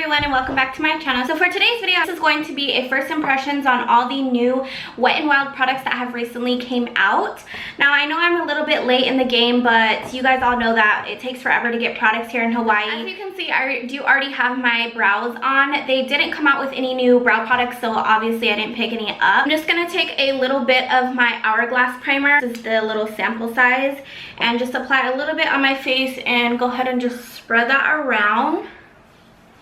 everyone, and welcome back to my channel. So for today's video, this is going to be a first impressions on all the new Wet n Wild products that have recently came out. Now I know I'm a little bit late in the game, but you guys all know that it takes forever to get products here in Hawaii. As you can see, I do already have my brows on. They didn't come out with any new brow products, so obviously I didn't pick any up. I'm just gonna take a little bit of my Hourglass primer. This is the little sample size, and just apply a little bit on my face and go ahead and just spread that around.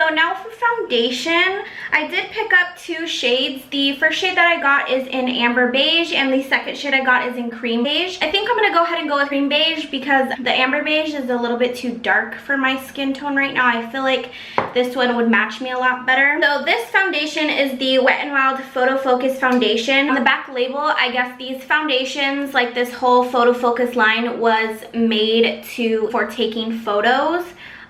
So now for foundation, I did pick up two shades. The first shade that I got is in Amber Beige, and the second shade I got is in Cream Beige. I think I'm going to go ahead and go with Cream Beige because the Amber Beige is a little bit too dark for my skin tone right now. I feel like this one would match me a lot better. So this foundation is the Wet n Wild Photo Focus Foundation. On the back label, I guess these foundations, like this whole photo focus line, was made for taking photos.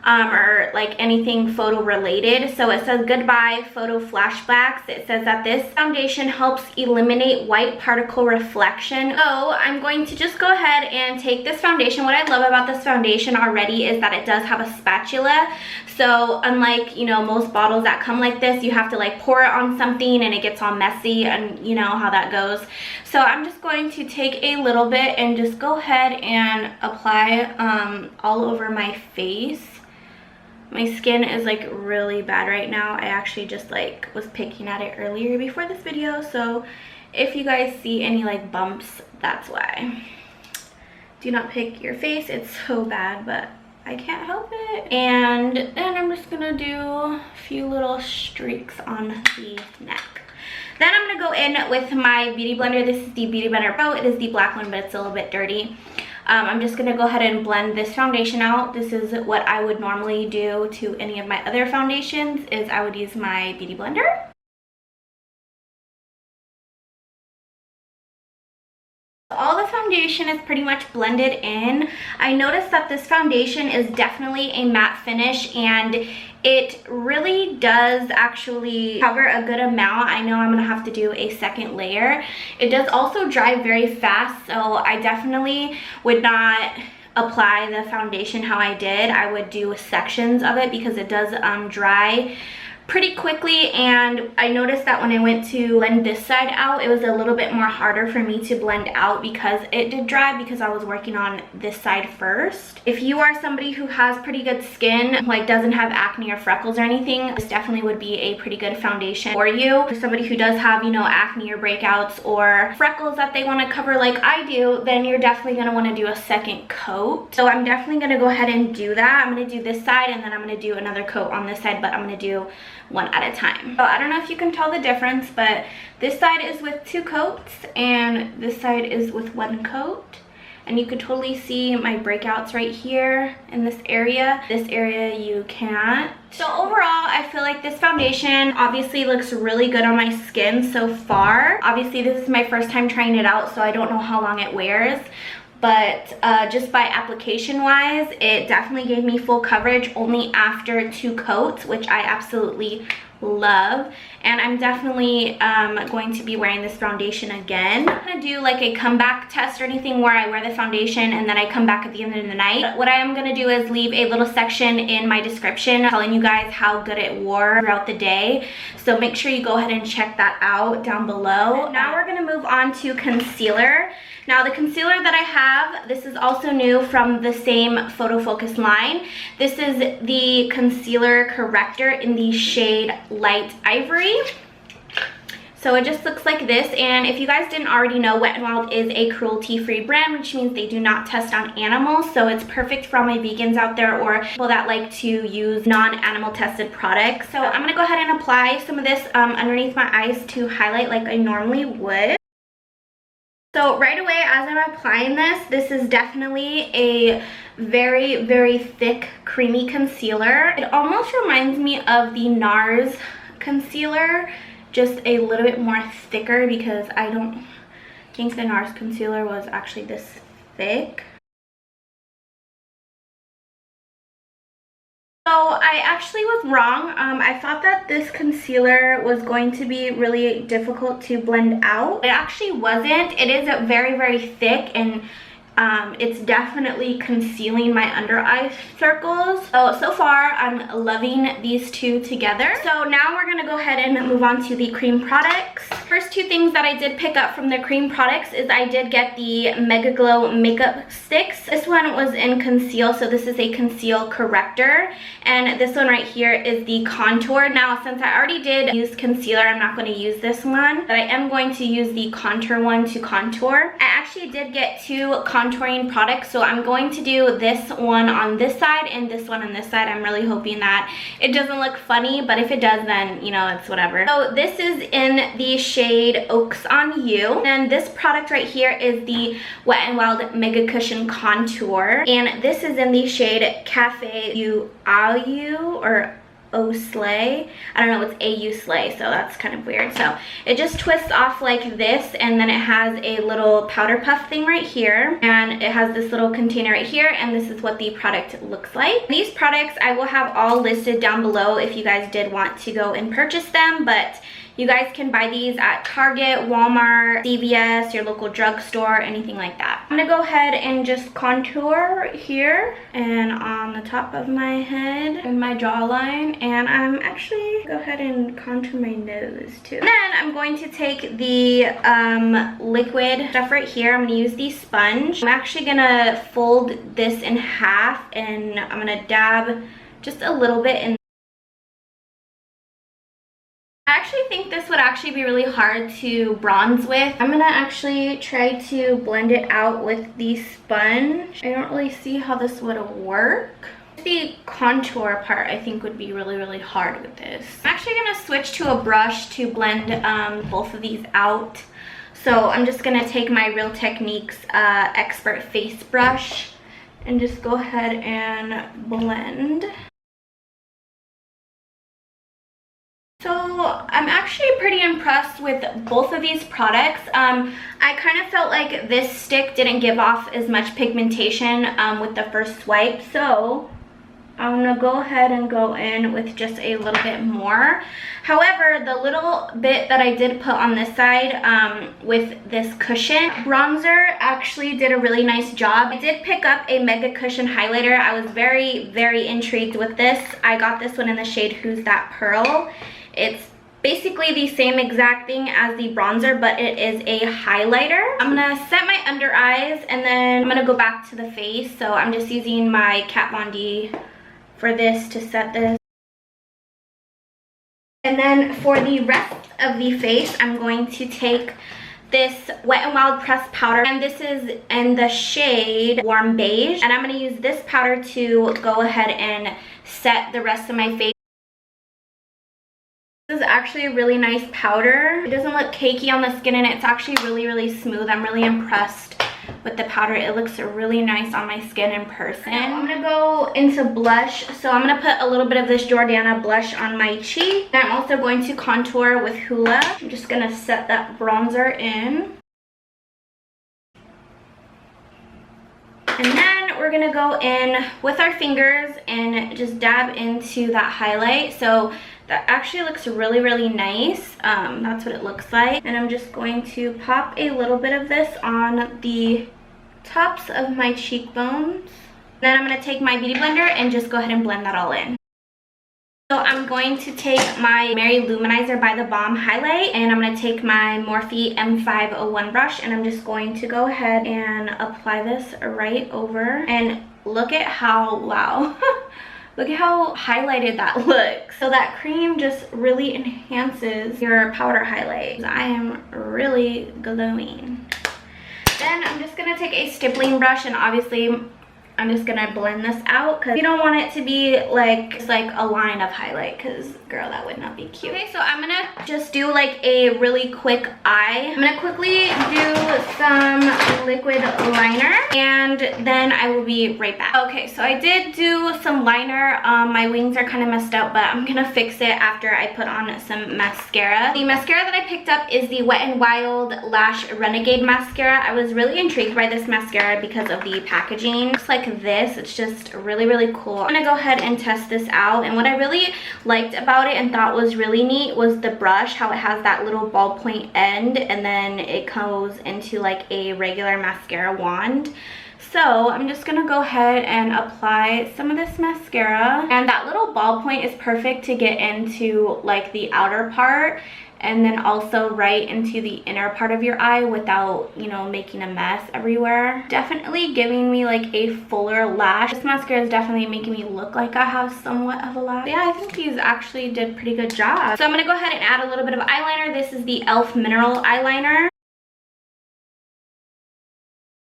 Or like anything photo related. So it says goodbye photo flashbacks. It says that this foundation helps eliminate white particle reflection. So I'm going to just go ahead and take this foundation. What I love about this foundation already is that it does have a spatula. So unlike, you know, most bottles that come like this, you have to like pour it on something and it gets all messy, and you know how that goes. So I'm just going to take a little bit and just go ahead and apply all over my face. My skin is like really bad right now. I actually just like was picking at it earlier before this video, so if you guys see any like bumps, that's why. Do not pick your face, it's so bad, but I can't help it. And then I'm just gonna do a few little streaks on the neck. Then I'm gonna go in with my beauty blender. This is the Beauty Blender Pro. It is the black one, but it's a little bit dirty. I'm just going to go ahead and blend this foundation out. This is what I would normally do to any of my other foundations, is I would use my beauty blender. All the foundation is pretty much blended in. I noticed that this foundation is definitely a matte finish, and it really does actually cover a good amount. I know I'm gonna have to do a second layer. It does also dry very fast, so I definitely would not apply the foundation how I did. I would do sections of it because it does dry pretty quickly, and I noticed that when I went to blend this side out, it was a little bit more harder for me to blend out because it did dry, because I was working on this side first. If you are somebody who has pretty good skin, like doesn't have acne or freckles or anything, this definitely would be a pretty good foundation for you. For somebody who does have, you know, acne or breakouts or freckles that they want to cover like I do, then you're definitely going to want to do a second coat. So I'm definitely going to go ahead and do that. I'm going to do this side, and then I'm going to do another coat on this side, but I'm going to do one at a time. So I don't know if you can tell the difference, but this side is with 2 coats and this side is with 1 coat, and you can totally see my breakouts right here in this area. This area you can't. So overall, I feel like this foundation obviously looks really good on my skin so far. Obviously this is my first time trying it out, so I don't know how long it wears. But just by application wise, it definitely gave me full coverage only after 2 coats, which I absolutely love. And I'm definitely going to be wearing this foundation again. I'm not gonna do like a comeback test or anything where I wear the foundation and then I come back at the end of the night. What I am gonna do is leave a little section in my description telling you guys how good it wore throughout the day. So make sure you go ahead and check that out down below. Now we're gonna move on to concealer. Now the concealer that I have, this is also new from the same Photo Focus line. This is the concealer corrector in the shade Light Ivory. So it just looks like this, and if you guys didn't already know, Wet n Wild is a cruelty-free brand, which means they do not test on animals, so it's perfect for all my vegans out there or people that like to use non-animal tested products. So I'm gonna go ahead and apply some of this underneath my eyes to highlight like I normally would. So right away as I'm applying this, this is definitely a very, very thick, creamy concealer. It almost reminds me of the NARS concealer, just a little bit more thicker, because I don't think the NARS concealer was actually this thick. So I actually was wrong. I thought that this concealer was going to be really difficult to blend out. It actually wasn't. It is very, very thick, and It's definitely concealing my under eye circles. So far I'm loving these two together. So now we're gonna go ahead and move on to the cream products. First two things that I did pick up from the cream products is I did get the Mega Glow makeup sticks. This one was in conceal, so this is a conceal corrector, and this one right here is the contour. Now since I already did use concealer, I'm not going to use this one, but I am going to use the contour one to contour. I actually did get two contouring products, so I'm going to do this one on this side and this one on this side. I'm really hoping that it doesn't look funny, but if it does, then you know, it's whatever. So this is in the shade Oaks on You, and this product right here is the Wet n Wild Mega Cushion Contour, and this is in the shade Cafe You Ayu or O Slay. I don't know, it's AU Slay, so that's kind of weird. So it just twists off like this, and then it has a little powder puff thing right here, and it has this little container right here, and this is what the product looks like. These products I will have all listed down below if you guys did want to go and purchase them, but you guys can buy these at Target, Walmart, CVS, your local drugstore, anything like that. I'm gonna go ahead and just contour here and on the top of my head and my jawline, and I'm actually go ahead and contour my nose too. And then I'm going to take the liquid stuff right here. I'm gonna use the sponge. I'm actually gonna fold this in half, and I'm gonna dab just a little bit in. I actually think this would actually be really hard to bronze with. I'm gonna actually try to blend it out with the sponge. I don't really see how this would work. The contour part I think would be really hard with this. I'm actually gonna switch to a brush to blend both of these out. So I'm just gonna take my Real Techniques Expert Face Brush and just go ahead and blend. So I'm actually pretty impressed with both of these products. I kind of felt like this stick didn't give off as much pigmentation with the first swipe, so I'm gonna go ahead and go in with just a little bit more. However, the little bit that I did put on this side with this cushion bronzer actually did a really nice job. I did pick up a Mega Cushion highlighter. I was very intrigued with this. I got this one in the shade Who's That Pearl. It's basically the same exact thing as the bronzer, but it is a highlighter. I'm gonna set my under eyes, and then I'm gonna go back to the face. So I'm just using my Kat Von D for this to set this. And then for the rest of the face, I'm going to take this Wet n Wild pressed powder, and this is in the shade Warm Beige, and I'm gonna use this powder to go ahead and set the rest of my face. This is actually a really nice powder. It doesn't look cakey on the skin, and it's actually really smooth. I'm really impressed with the powder. It looks really nice on my skin in person. I'm gonna go into blush. So I'm gonna put a little bit of this Jordana blush on my cheek. And I'm also going to contour with Hoola. I'm just gonna set that bronzer in. And then we're gonna go in with our fingers and just dab into that highlight. So that actually looks really nice. That's what it looks like. And I'm just going to pop a little bit of this on the tops of my cheekbones. Then I'm gonna take my beauty blender and just go ahead and blend that all in. So I'm going to take my Mary Luminizer by the Balm highlight, and I'm going to take my Morphe M501 brush, and I'm just going to go ahead and apply this right over. And look at how, wow, look at how highlighted that looks. So that cream just really enhances your powder highlight. I am really glowing. Then I'm just going to take a stippling brush, and obviously I'm just gonna blend this out because you don't want it to be like just like a line of highlight, because girl, that would not be cute. Okay, so I'm gonna just do like a really quick eye. I'm gonna quickly do some liquid liner, and then I will be right back. Okay, so I did do some liner. My wings are kind of messed up, but I'm gonna fix it after I put on some mascara. The mascara that I picked up is the Wet n Wild Lash Renegade mascara. I was really intrigued by this mascara because of the packaging. It looks like this. It's just really cool. I'm gonna go ahead and test this out, and what I really liked about it and thought was really neat was the brush, how it has that little ballpoint end, and then it goes into like a regular mascara wand. So I'm just gonna go ahead and apply some of this mascara. And that little ballpoint is perfect to get into like the outer part, and then also right into the inner part of your eye without, you know, making a mess everywhere. Definitely giving me like a fuller lash. This mascara is definitely making me look like I have somewhat of a lash. Yeah, I think these actually did a pretty good job. So I'm gonna go ahead and add a little bit of eyeliner. This is the e.l.f. Mineral Eyeliner.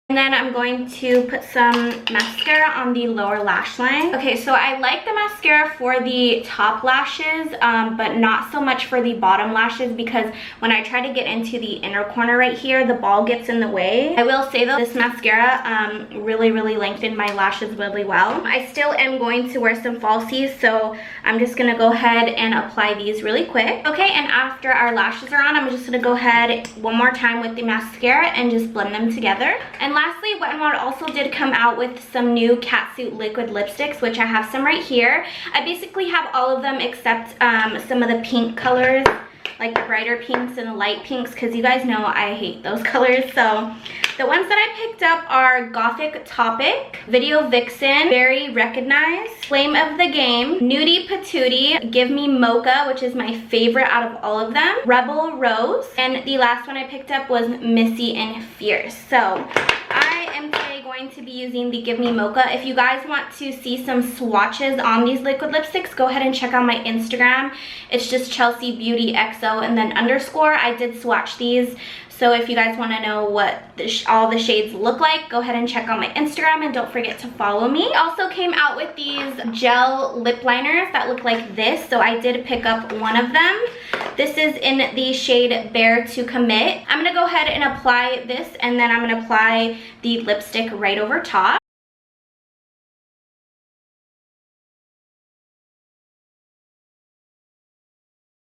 And then I'm going to put some mascara on the lower lash line. Okay, so I like the mascara for the top lashes, but not so much for the bottom lashes, because when I try to get into the inner corner right here, the ball gets in the way. I will say though, this mascara really lengthened my lashes really well. I still am going to wear some falsies, so I'm just gonna go ahead and apply these really quick. Okay, and after our lashes are on, I'm just gonna go ahead one more time with the mascara and just blend them together. And lastly, Wet n Wild also did come out with some new catsuit liquid lipsticks, which I have some right here. I basically have all of them except some of the pink colors, like the brighter pinks and the light pinks, because you guys know I hate those colors. So the ones that I picked up are Gothic Topic, Video Vixen, Very Recognized, Flame of the Game, Nudie Patootie, Give Me Mocha, which is my favorite out of all of them, Rebel Rose, and the last one I picked up was Missy and Fierce. So I am today going to be using the Give Me Mocha. If you guys want to see some swatches on these liquid lipsticks, go ahead and check out my Instagram. It's just Chelsea Beauty XO and then underscore. I did swatch these. So if you guys want to know what all the shades look like, go ahead and check out my Instagram, and don't forget to follow me. I also came out with these gel lip liners that look like this, so I did pick up one of them. This is in the shade Bare to Commit. I'm going to go ahead and apply this, and then I'm going to apply the lipstick right over top.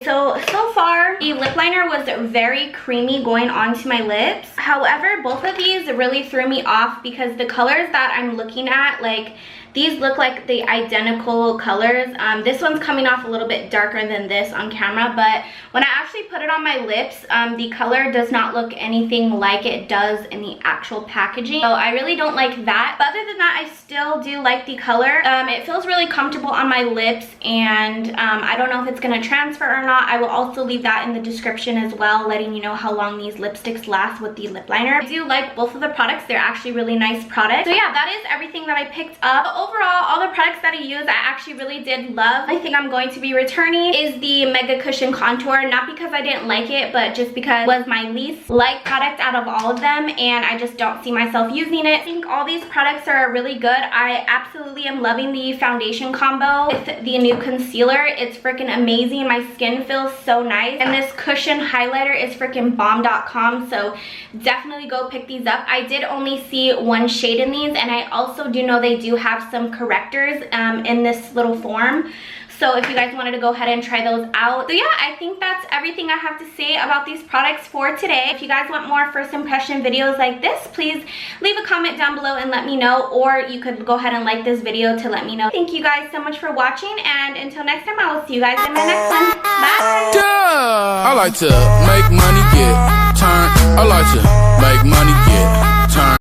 So far, the lip liner was very creamy going onto my lips. However, both of these really threw me off because the colors that I'm looking at, like, these look like the identical colors. This one's coming off a little bit darker than this on camera, but when I actually put it on my lips, the color does not look anything like it does in the actual packaging. So I really don't like that. But other than that, I still do like the color. It feels really comfortable on my lips, and I don't know if it's gonna transfer or not. I will also leave that in the description as well, letting you know how long these lipsticks last with the lip liner. I do like both of the products. They're actually really nice products. So yeah, that is everything that I picked up. Overall, all the products that I use, I actually really did love. I think I'm going to be returning is the Mega Cushion Contour, not because I didn't like it, but just because it was my least liked product out of all of them, and I just don't see myself using it. I think all these products are really good. I absolutely am loving the foundation combo with the new concealer. It's freaking amazing. My skin feels so nice, and this cushion highlighter is freaking bomb.com, so definitely go pick these up. I did only see one shade in these, and I also do know they do have some correctors in this little form. So if you guys wanted to go ahead and try those out. So yeah, I think that's everything I have to say about these products for today. If you guys want more first impression videos like this, please leave a comment down below and let me know, or you could go ahead and like this video to let me know. Thank you guys so much for watching, and until next time, I will see you guys in my next one. Bye! Yeah. I like to make money, get turned. I like to make money, get turned.